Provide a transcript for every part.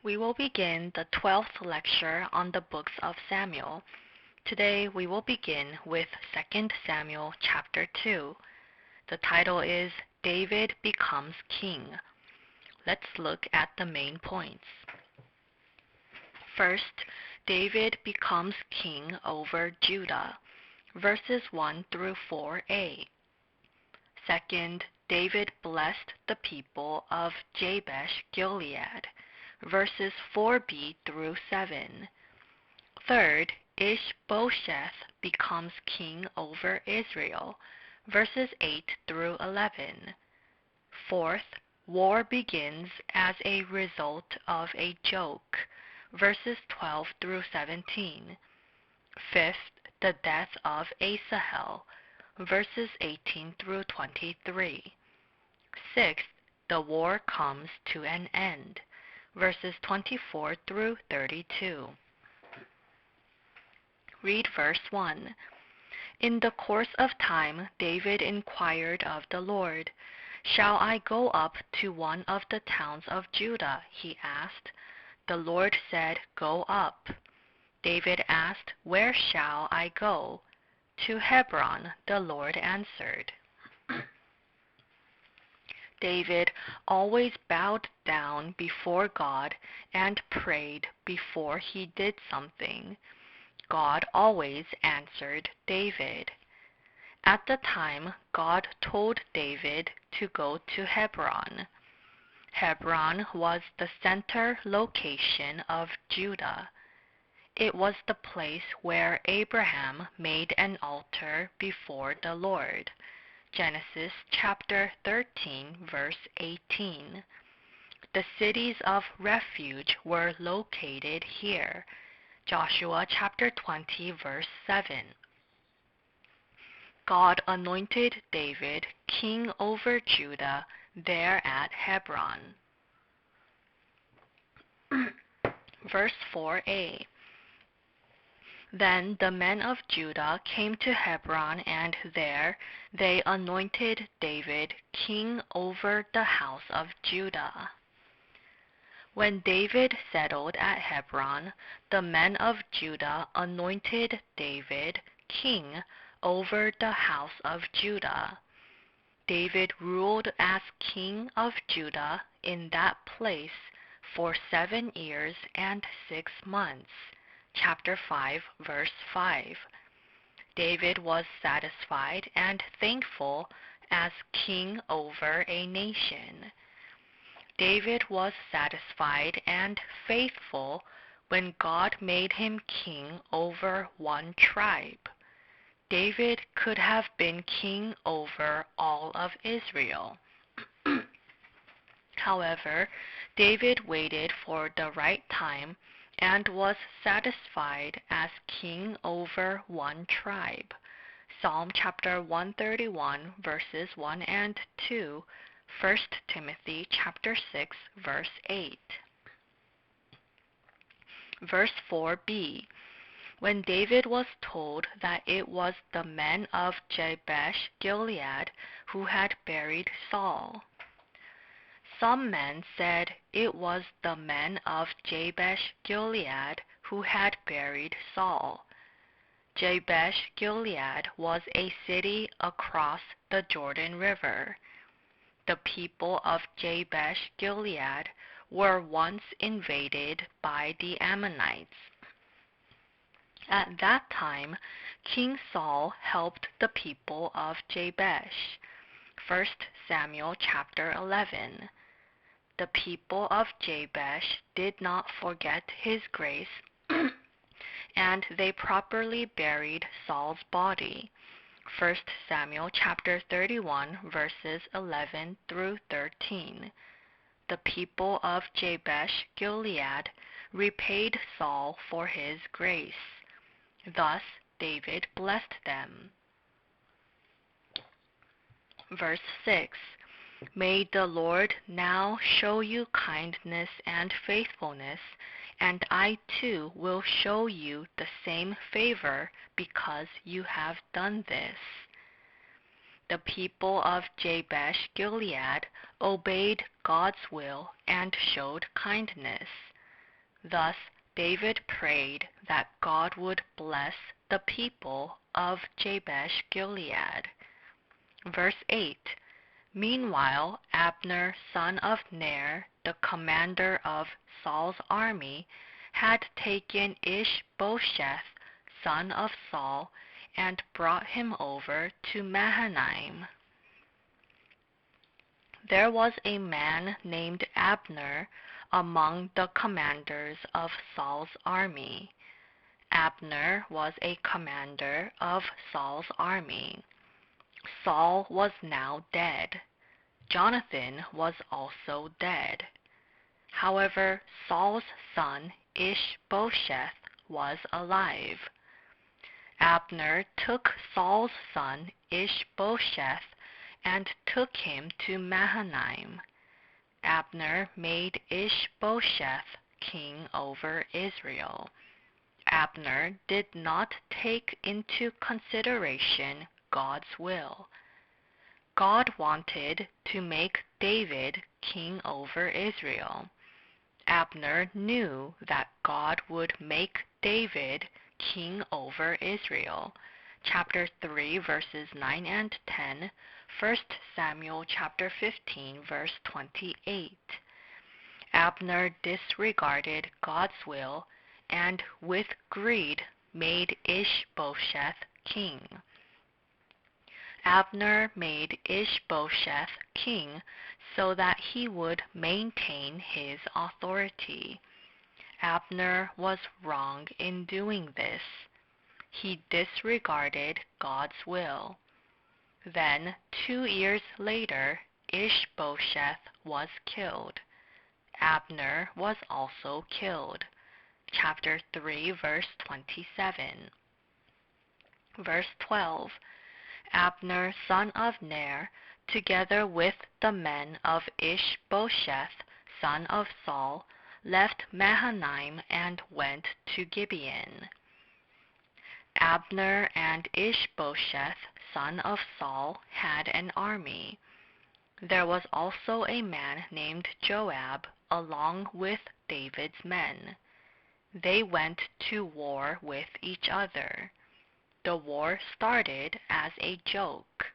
We will begin the 12th lecture on the books of Samuel. Today we will begin with 2 Samuel chapter 2. The title is David Becomes King. Let's look at the main points. First, David becomes king over Judah, verses 1 through 4a. Second, David blessed the people of Jabesh Gilead, verses 4b through 7. Third, Ishbosheth becomes king over Israel, verses 8 through 11. Fourth, war begins as a result of a joke, verses 12 through 17. Fifth, the death of Asahel, verses 18 through 23. Sixth, the war comes to an end, verses 24 through 32. Read verse 1. In the course of time, David inquired of the Lord, "Shall I go up to one of the towns of Judah?" he asked. The Lord said, "Go up." David asked, "Where shall I go?" "To Hebron," the Lord answered. David always bowed down before God and prayed before he did something. God always answered David. At the time, God told David to go to Hebron. Hebron was the center location of Judah. It was the place where Abraham made an altar before the Lord. Genesis chapter 13, verse 18. The cities of refuge were located here. Joshua chapter 20, verse 7. God anointed David king over Judah there at Hebron. Verse 4a. Then the men of Judah came to Hebron, and there they anointed David king over the house of Judah. When David settled at Hebron, the men of Judah anointed David king over the house of Judah. David ruled as king of Judah in that place for 7 years and 6 months. Chapter 5, verse 5. David was satisfied and thankful as king over a nation. David was satisfied and faithful when God made him king over one tribe. David could have been king over all of Israel. However, David waited for the right time and was satisfied as king over one tribe. Psalm chapter 131, verses 1 and 2, 1 Timothy chapter 6, verse 8. Verse 4b. When David was told that it was the men of Jabesh Gilead who had buried Saul. Some men said it was the men of Jabesh Gilead who had buried Saul. Jabesh Gilead was a city across the Jordan River. The people of Jabesh Gilead were once invaded by the Ammonites. At that time, King Saul helped the people of Jabesh. 1 Samuel chapter 11. The people of Jabesh did not forget his grace, and they properly buried Saul's body. 1 Samuel chapter 31, verses 11 through 13. The people of Jabesh Gilead repaid Saul for his grace. Thus David blessed them. Verse 6. May the Lord now show you kindness and faithfulness, and I too will show you the same favor because you have done this. The people of Jabesh Gilead obeyed God's will and showed kindness. Thus David prayed that God would bless the people of Jabesh Gilead. Verse 8. Meanwhile, Abner, son of Ner, the commander of Saul's army, had taken Ishbosheth, son of Saul, and brought him over to Mahanaim. There was a man named Abner among the commanders of Saul's army. Abner was a commander of Saul's army. Saul was now dead. Jonathan was also dead. However, Saul's son Ishbosheth was alive. Abner took Saul's son Ishbosheth and took him to Mahanaim. Abner made Ishbosheth king over Israel. Abner did not take into consideration God's will. God wanted to make David king over Israel. Abner knew that God would make David king over Israel. Chapter 3, verses 9 and 10, 1 Samuel chapter 15, verse 28. Abner disregarded God's will and with greed made Ishbosheth king. Abner made Ishbosheth king so that he would maintain his authority. Abner was wrong in doing this. He disregarded God's will. Then, 2 years later, Ishbosheth was killed. Abner was also killed. Chapter 3, verse 27. Verse 12. Abner, son of Ner, together with the men of Ishbosheth, son of Saul, left Mahanaim and went to Gibeon. Abner and Ishbosheth, son of Saul, had an army. There was also a man named Joab along with David's men. They went to war with each other. The war started as a joke.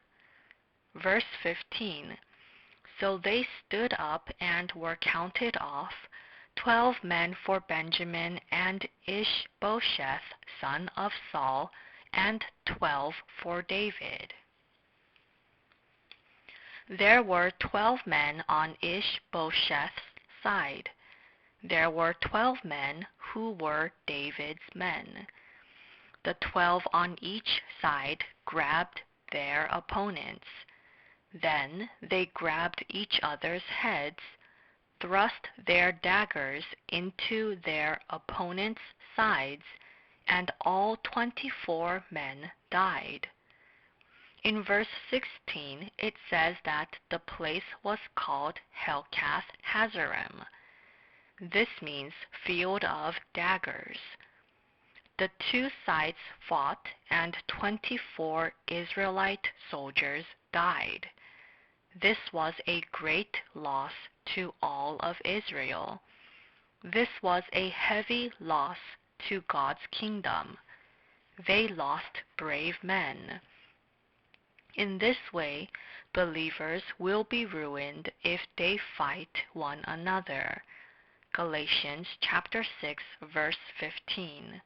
Verse 15. So they stood up and were counted off, 12 men for Benjamin and Ishbosheth, son of Saul, and 12 for David. There were 12 men on Ishbosheth's side. There were 12 men who were David's men. The 12 on each side grabbed their opponents. Then they grabbed each other's heads, thrust their daggers into their opponents' sides, and all 24 men died. In verse 16, it says that the place was called Helkath Hazarim. This means field of daggers. The two sides fought, and 24 Israelite soldiers died. This was a great loss to all of Israel. This was a heavy loss to God's kingdom. They lost brave men. In this way, believers will be ruined if they fight one another. Galatians chapter 6, verse 15.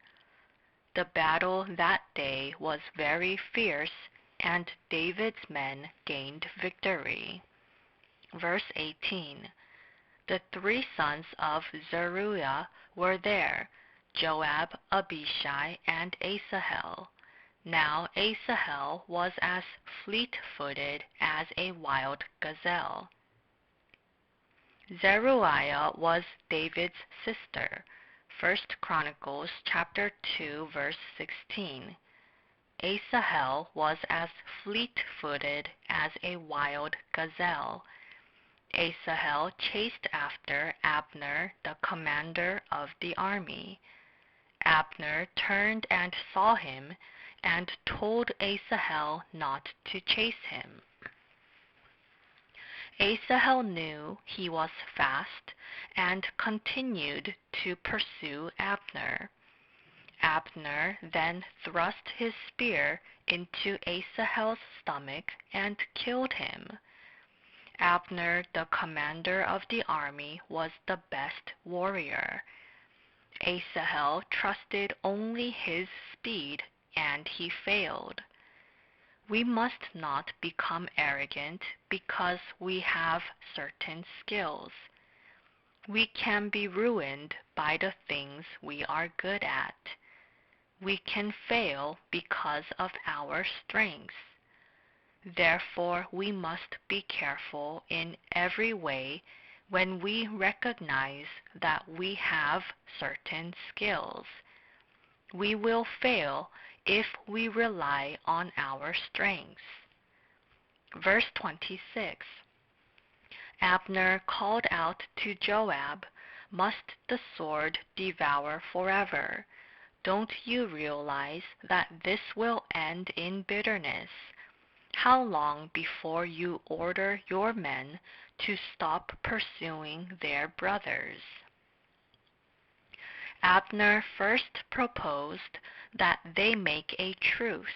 The battle that day was very fierce, and David's men gained victory. Verse 18. The 3 sons of Zeruiah were there, Joab, Abishai, and Asahel. Now Asahel was as fleet-footed as a wild gazelle. Zeruiah was David's sister. 1 Chronicles chapter 2, verse 16. Asahel was as fleet-footed as a wild gazelle. Asahel chased after Abner, the commander of the army. Abner turned and saw him, and told Asahel not to chase him. Asahel knew he was fast and continued to pursue Abner. Abner then thrust his spear into Asahel's stomach and killed him. Abner, the commander of the army, was the best warrior. Asahel trusted only his speed, and he failed. We must not become arrogant because we have certain skills. We can be ruined by the things we are good at. We can fail because of our strengths. Therefore, we must be careful in every way when we recognize that we have certain skills. We will fail if we rely on our strengths. Verse 26. Abner called out to Joab, "Must the sword devour forever? Don't you realize that this will end in bitterness? How long before you order your men to stop pursuing their brothers?" Abner first proposed that they make a truce.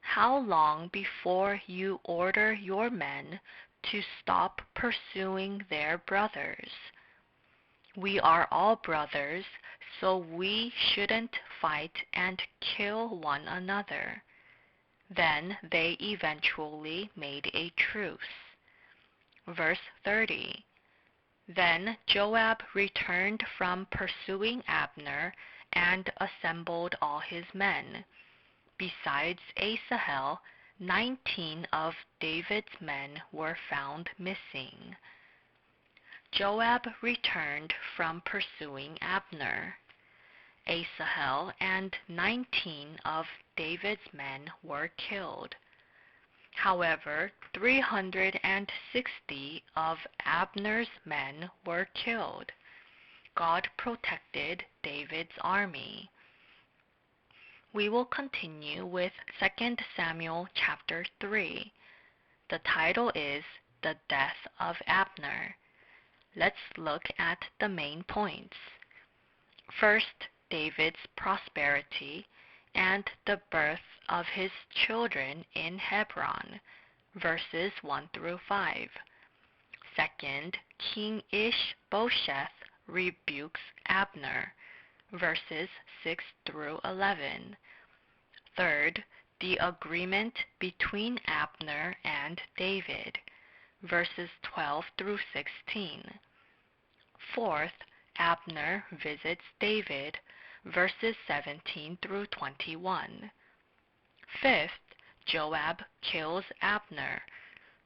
How long before you order your men to stop pursuing their brothers? We are all brothers, so we shouldn't fight and kill one another. Then they eventually made a truce. Verse 30. Then Joab returned from pursuing Abner and assembled all his men. Besides Asahel, 19 of David's men were found missing. Joab returned from pursuing Abner. Asahel and 19 of David's men were killed. However, 360 of Abner's men were killed. God protected David's army. We will continue with 2 Samuel chapter 3. The title is The Death of Abner. Let's look at the main points. First, David's prosperity and the birth of his children in Hebron, verses 1 through 5. Second, King Ishbosheth rebukes Abner, verses 6 through 11. Third, the agreement between Abner and David, verses 12 through 16. Fourth, Abner visits David, verses 17 through 21. Fifth, Joab kills Abner,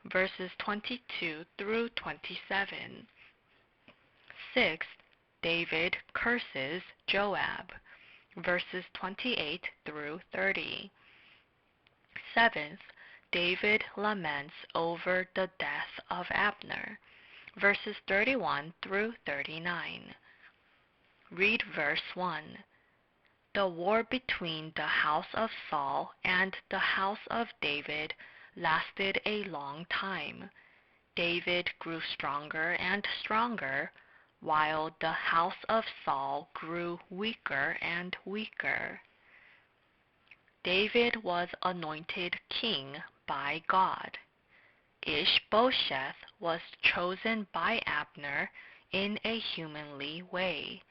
verses 22 through 27. Sixth, David curses Joab, verses 28 through 30. Seventh, David laments over the death of Abner, verses 31 through 39. Read verse 1. The war between the house of Saul and the house of David lasted a long time. David grew stronger and stronger, while the house of Saul grew weaker and weaker. David was anointed king by God. Ishbosheth was chosen by Abner in a humanly way.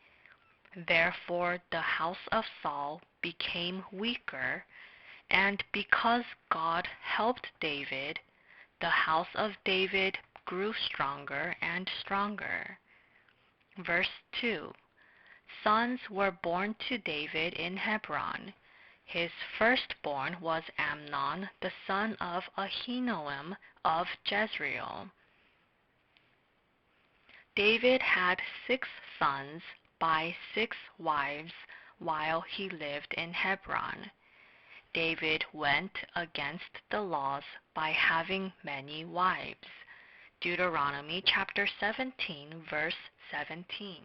Therefore the house of Saul became weaker, and because God helped David, the house of David grew stronger and stronger. Verse 2. Sons were born to David in Hebron. His firstborn was Amnon, the son of Ahinoam of Jezreel. David had 6 sons by 6 wives while he lived in Hebron. David went against the laws by having many wives. Deuteronomy chapter 17, verse 17.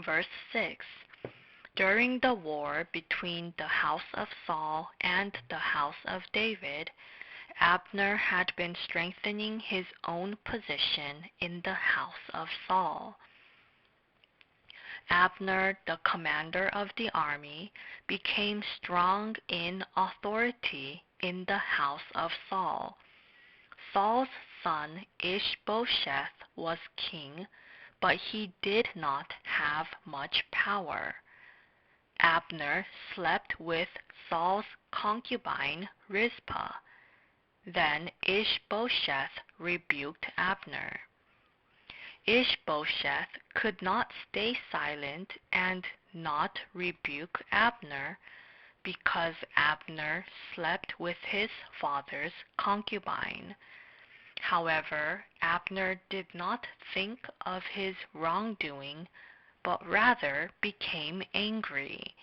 Verse 6. During the war between the house of Saul and the house of David, Abner had been strengthening his own position in the house of Saul. Abner, the commander of the army, became strong in authority in the house of Saul. Saul's son Ishbosheth was king, but he did not have much power. Abner slept with Saul's concubine Rizpah. Then Ishbosheth rebuked Abner. Ishbosheth could not stay silent and not rebuke Abner, because Abner slept with his father's concubine. However, Abner did not think of his wrongdoing, but rather became angry.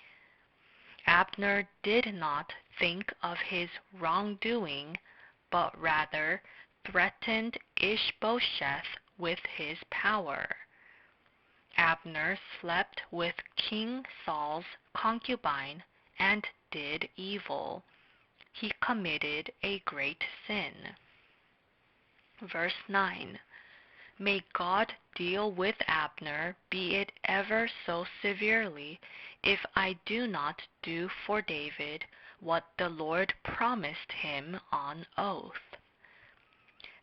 Abner did not think of his wrongdoing, but rather threatened Ishbosheth with his power. Abner slept with King Saul's concubine and did evil. He committed a great sin. Verse 9. May God deal with Abner, be it ever so severely, if I do not do for David what the Lord promised him on oath.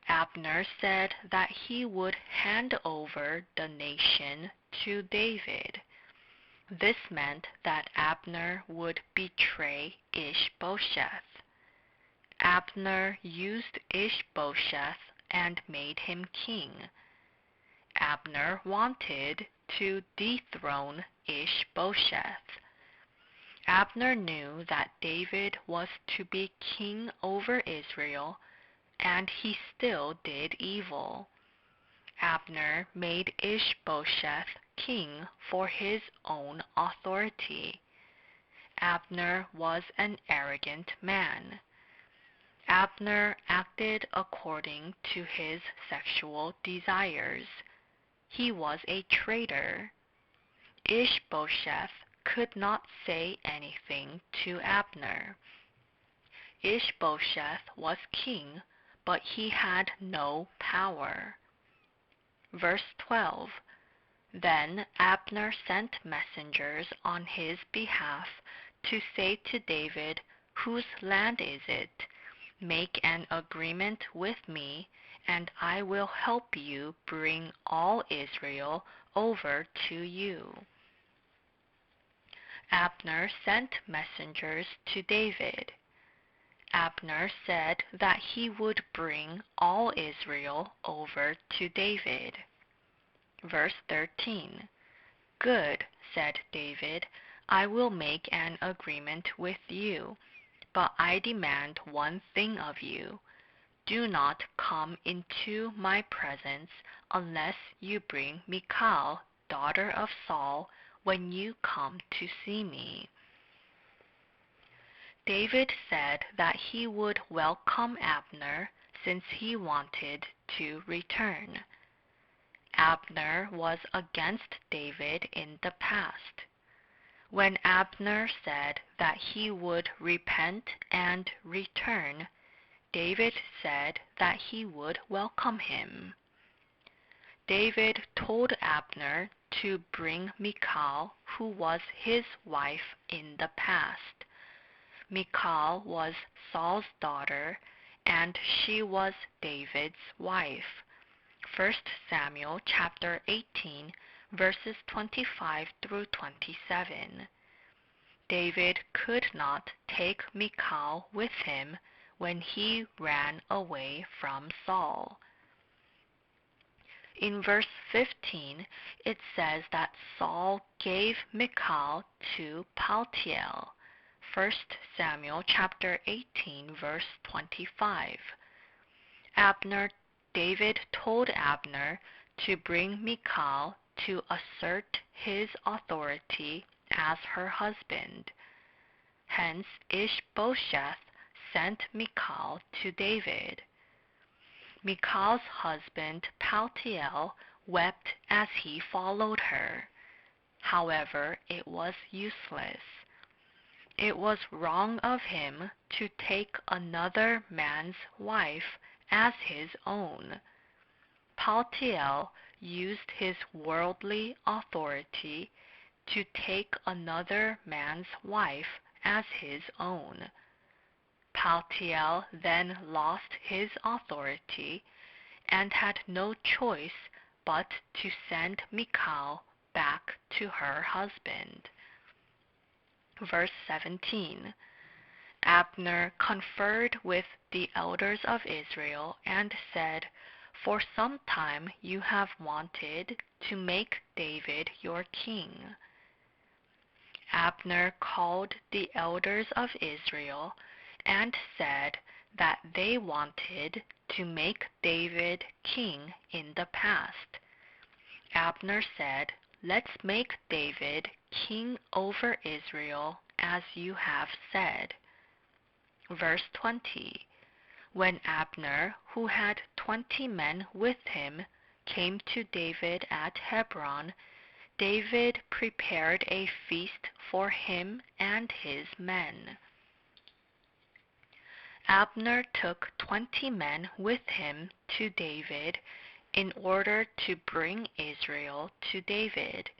Abner said that he would hand over the nation to David. This meant that Abner would betray Ishbosheth. Abner used Ishbosheth and made him king. Abner wanted to dethrone Ishbosheth. Abner knew that David was to be king over Israel, and he still did evil. Abner made Ishbosheth king for his own authority. Abner was an arrogant man. Abner acted according to his sexual desires. He was a traitor. Ishbosheth could not say anything to Abner. Ishbosheth was king, but he had no power. Verse 12. Then Abner sent messengers on his behalf to say to David, "Whose land is it? Make an agreement with me, and I will help you bring all Israel over to you." Abner sent messengers to David. Abner said that he would bring all Israel over to David. Verse 13. "Good," said David, "I will make an agreement with you, but I demand one thing of you. Do not come into my presence unless you bring Michal, daughter of Saul, when you come to see me." David said that he would welcome Abner since he wanted to return. Abner was against David in the past. When Abner said that he would repent and return, David said that he would welcome him. David told Abner to bring Michal, who was his wife in the past. Michal was Saul's daughter, and she was David's wife. 1 Samuel chapter 18, verses 25 through 27. David could not take Michal with him when he ran away from Saul. In verse 15, it says that Saul gave Michal to Paltiel. 1 Samuel chapter 18, verse 25. David told Abner to bring Michal to assert his authority as her husband. Hence Ishbosheth sent Michal to David. Michal's husband Paltiel wept as he followed her. However, it was useless. It was wrong of him to take another man's wife as his own. Paltiel used his worldly authority to take another man's wife as his own. Paltiel then lost his authority and had no choice but to send Michal back to her husband. Verse 17. Abner conferred with the elders of Israel and said, "For some time you have wanted to make David your king." Abner called the elders of Israel and said that they wanted to make David king in the past. Abner said, "Let's make David king over Israel as you have said." Verse 20. When Abner, who had 20 men with him, came to David at Hebron, David prepared a feast for him and his men. Abner took 20 men with him to David in order to bring Israel to David.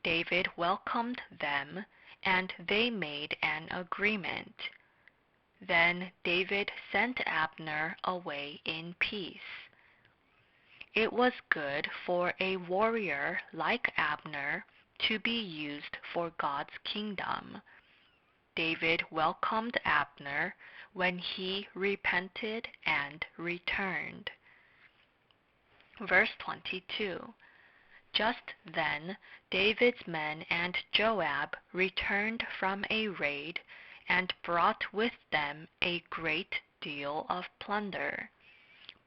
David welcomed them, and they made an agreement. Then David sent Abner away in peace. It was good for a warrior like Abner to be used for God's kingdom. David welcomed Abner when he repented and returned. Verse 22. Just then David's men and Joab returned from a raid and brought with them a great deal of plunder.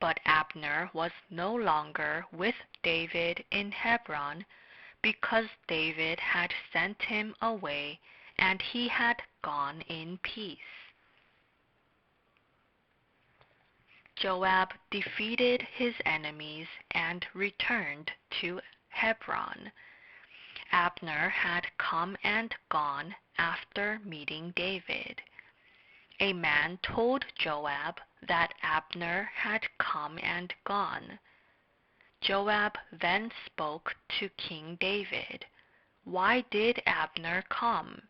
But Abner was no longer with David in Hebron because David had sent him away and he had gone in peace. Joab defeated his enemies and returned to Hebron. Abner had come and gone after meeting David. A man told Joab that Abner had come and gone. Joab then spoke to King David. "Why did Abner come?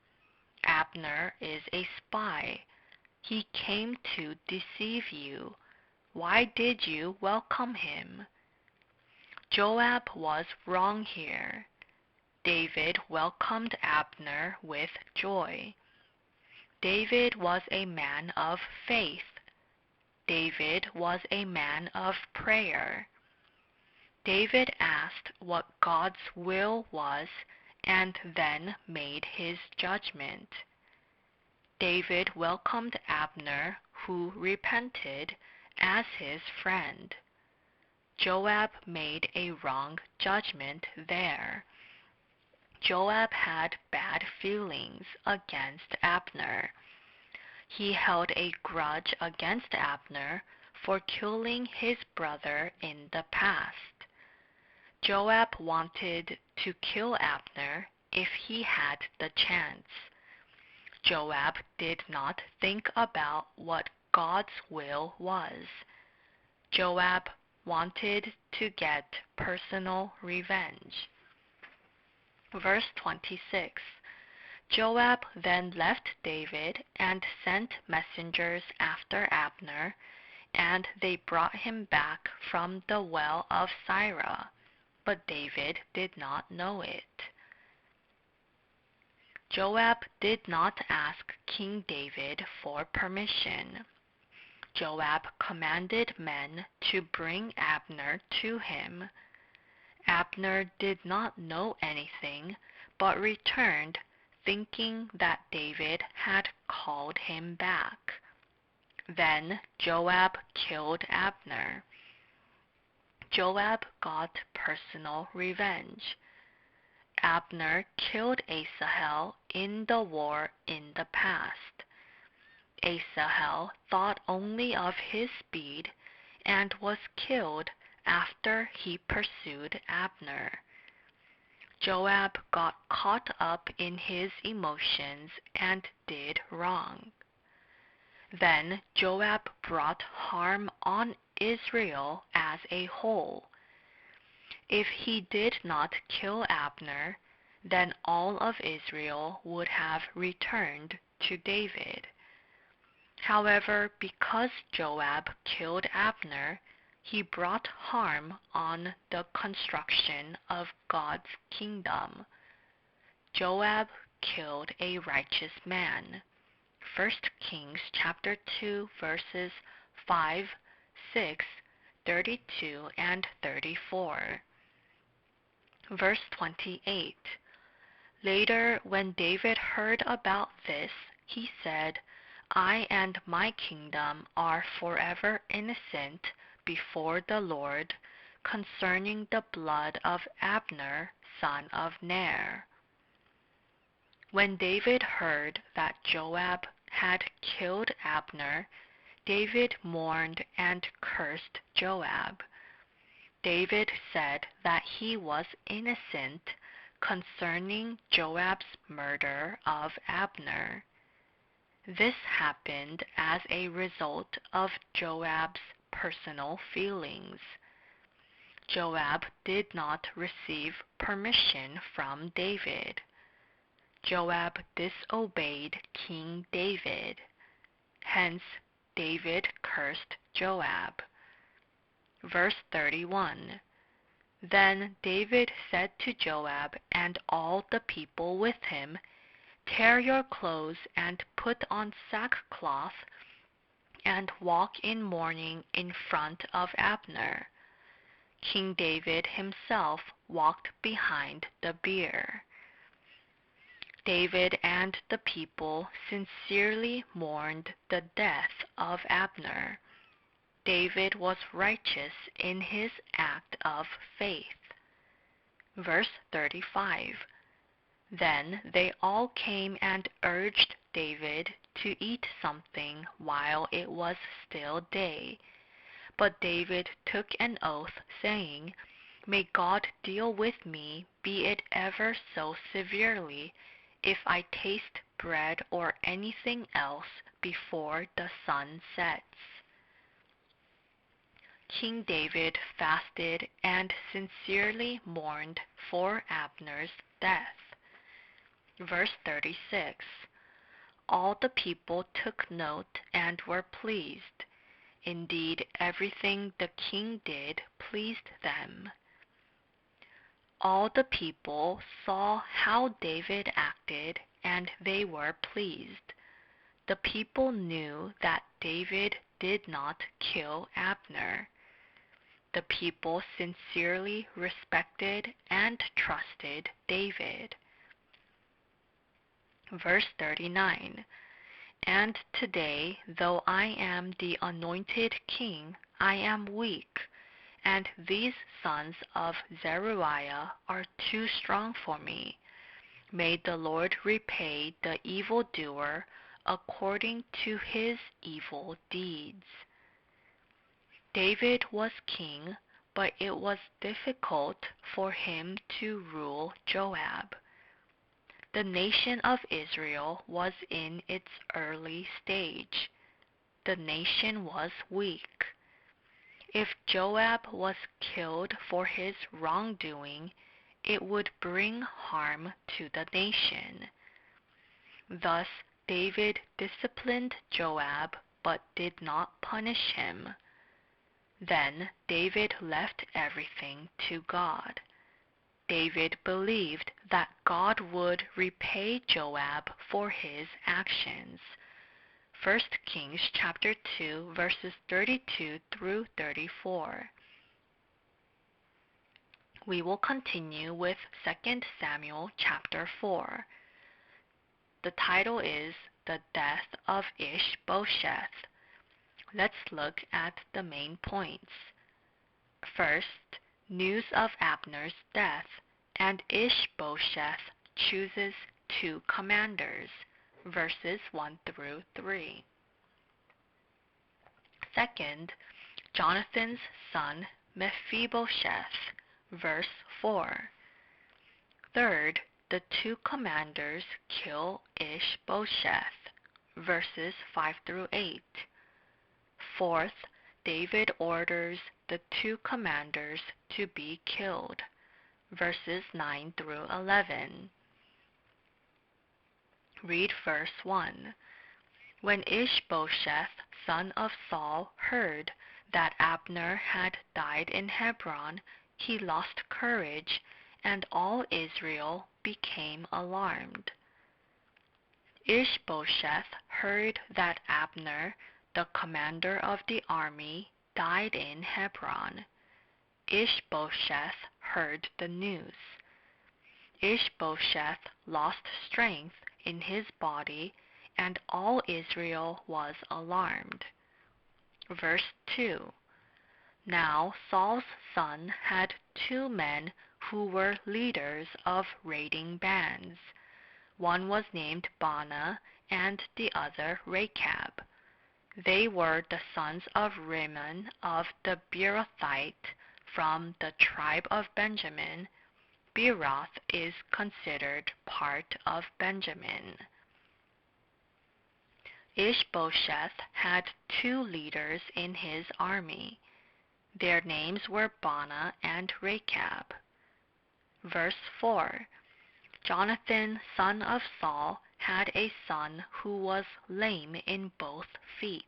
Abner is a spy. He came to deceive you. Why did you welcome him?" Joab was wrong here. David welcomed Abner with joy. David was a man of faith. David was a man of prayer. David asked what God's will was and then made his judgment. David welcomed Abner, who repented, as his friend. Joab made a wrong judgment there. Joab had bad feelings against Abner. He held a grudge against Abner for killing his brother in the past. Joab wanted to kill Abner if he had the chance. Joab did not think about what God's will was. Joab wanted to get personal revenge. Verse 26. Joab then left David and sent messengers after Abner, and they brought him back from the well of Sirah, but David did not know it. Joab did not ask King David for permission. Joab commanded men to bring Abner to him. Abner did not know anything, but returned, thinking that David had called him back. Then Joab killed Abner. Joab got personal revenge. Abner killed Asahel in the war in the past. Asahel thought only of his speed and was killed after he pursued Abner. Joab got caught up in his emotions and did wrong. Then Joab brought harm on Israel as a whole. If he did not kill Abner, then all of Israel would have returned to David. However, because Joab killed Abner, he brought harm on the construction of God's kingdom. Joab killed a righteous man. 1 Kings chapter 2 verses 5, 6, 32, and 34. Verse 28. Later, when David heard about this, he said, I and my kingdom are forever innocent before the Lord concerning the blood of Abner, son of Ner. When David heard that Joab had killed Abner, David mourned and cursed Joab. David said that he was innocent concerning Joab's murder of Abner. This happened as a result of Joab's personal feelings. Joab did not receive permission from David. Joab disobeyed King David. Hence, David cursed Joab. Verse 31. Then David said to Joab and all the people with him, Tear your clothes and put on sackcloth, and walk in mourning in front of Abner. King David himself walked behind the bier. David and the people sincerely mourned the death of Abner. David was righteous in his act of faith. Verse 35. Then they all came and urged David to eat something while it was still day. But David took an oath, saying, May God deal with me, be it ever so severely, if I taste bread or anything else before the sun sets. King David fasted and sincerely mourned for Abner's death. Verse 36. All the people took note and were pleased. Indeed, everything the king did pleased them. All the people saw how David acted, and they were pleased. The people knew that David did not kill Abner. The people sincerely respected and trusted David. Verse 39. And today, though I am the anointed king, I am weak, and these sons of Zeruiah are too strong for me. May the Lord repay the evildoer according to his evil deeds. David was king, but it was difficult for him to rule Joab. The nation of Israel was in its early stage. The nation was weak. If Joab was killed for his wrongdoing, it would bring harm to the nation. Thus, David disciplined Joab but did not punish him. Then David left everything to God. David believed that God would repay Joab for his actions. 1 Kings chapter 2 verses 32 through 34. We will continue with 2 Samuel chapter 4. The title is The Death of Ishbosheth. Let's look at the main points. First, news of Abner's death, and Ishbosheth chooses 2 commanders, verses 1 through 3. Second, Jonathan's son Mephibosheth, verse 4. Third, the two commanders kill Ishbosheth, verses 5 through 8. Fourth, David orders the two commanders to be killed, verses 9 through 11. Read verse 1. When Ishbosheth, son of Saul, heard that Abner had died in Hebron, he lost courage, and all Israel became alarmed. Ishbosheth heard that Abner, the commander of the army, died in Hebron. Ishbosheth heard the news. Ishbosheth lost strength in his body, and all Israel was alarmed. Verse 2. Now Saul's son had two men who were leaders of raiding bands. One was named Baanah, and the other Rechab. They were the sons of Rimmon of the Beerothite from the tribe of Benjamin. Beeroth is considered part of Benjamin. Ishbosheth had two leaders in his army. Their names were Baanah and Rechab. Verse 4. Jonathan, son of Saul, had a son who was lame in both feet.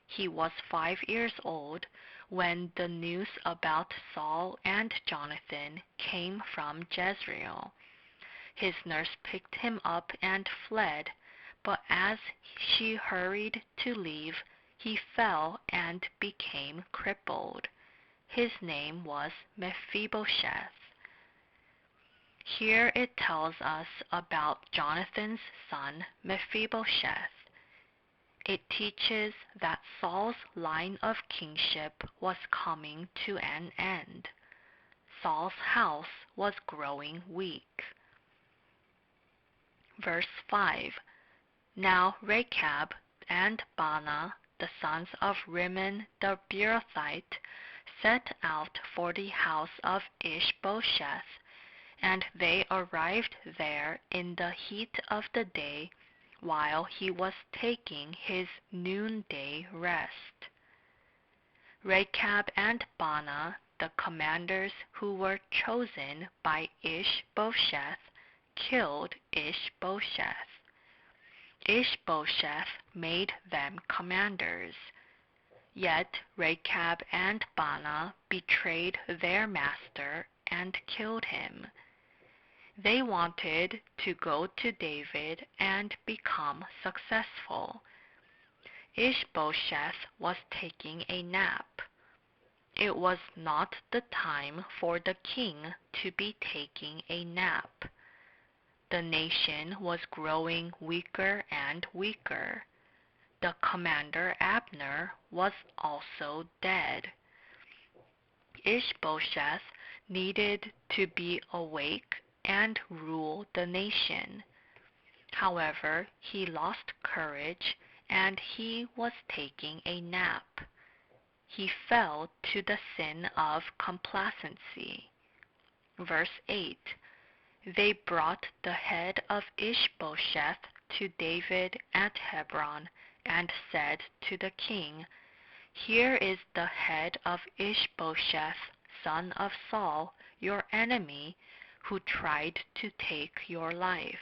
He was 5 years old when the news about Saul and Jonathan came from Jezreel. His nurse picked him up and fled, but as she hurried to leave, he fell and became crippled. His name was Mephibosheth. Here it tells us about Jonathan's son Mephibosheth. It teaches that Saul's line of kingship was coming to an end. Saul's house was growing weak. Verse 5. Now Rechab and Baanah, the sons of Rimmon the Beerothite, set out for the house of Ishbosheth, and they arrived there in the heat of the day, while he was taking his noonday rest. Rechab and Baanah, the commanders who were chosen by Ishbosheth, killed Ishbosheth. Ishbosheth made them commanders. Yet Rechab and Baanah betrayed their master and killed him. They wanted to go to David and become successful. Ishbosheth was taking a nap. It was not the time for the king to be taking a nap. The nation was growing weaker and weaker. The commander Abner was also dead. Ishbosheth needed to be awake and rule the nation. However, he lost courage and he was taking a nap. He fell to the sin of complacency. Verse 8. They brought the head of Ishbosheth to David at Hebron and said to the king, Here is the head of Ishbosheth, son of Saul, your enemy, who tried to take your life.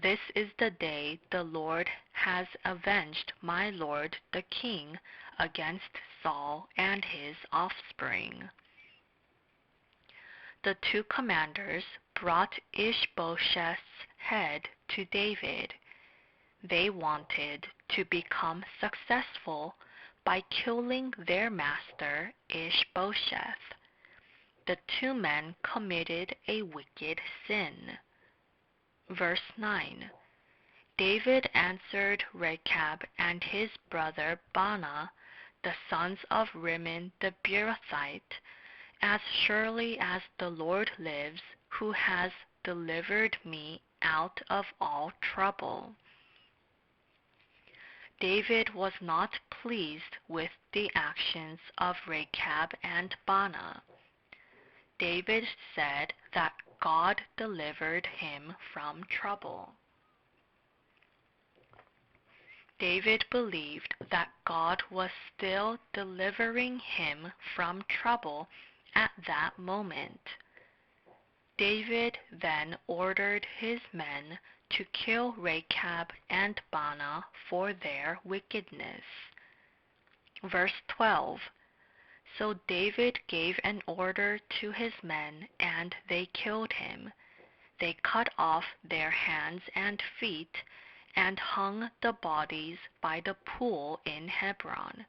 This is the day the Lord has avenged my lord the king against Saul and his offspring. The two commanders brought Ishbosheth's head to David. They wanted to become successful by killing their master Ishbosheth. The two men committed a wicked sin. Verse 9. David answered Rechab and his brother Baanah, the sons of Rimmon the Beerothite, As surely as the Lord lives, who has delivered me out of all trouble. David was not pleased with the actions of Rechab and Baanah. David said that God delivered him from trouble. David believed that God was still delivering him from trouble at that moment. David then ordered his men to kill Rechab and Baanah for their wickedness. Verse 12. So David gave an order to his men, and they killed him. They cut off their hands and feet and hung the bodies by the pool in Hebron.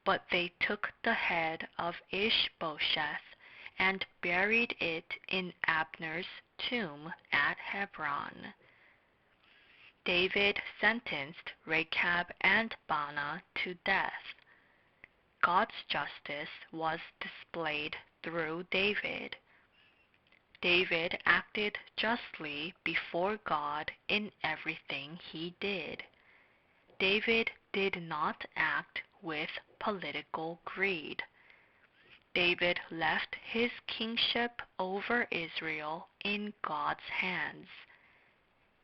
But they took the head of Ishbosheth and buried it in Abner's tomb at Hebron. David sentenced Rechab and Baanah to death. God's justice was displayed through David. David acted justly before God in everything he did. David did not act with political greed. David left his kingship over Israel in God's hands.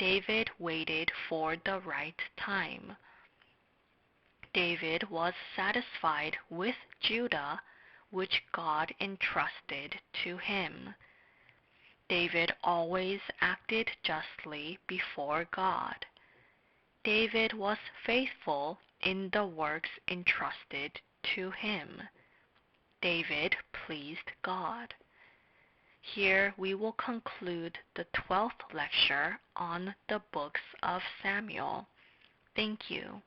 David waited for the right time. David was satisfied with Judah, which God entrusted to him. David always acted justly before God. David was faithful in the works entrusted to him. David pleased God. Here we will conclude the 12th lecture on the books of Samuel. Thank you.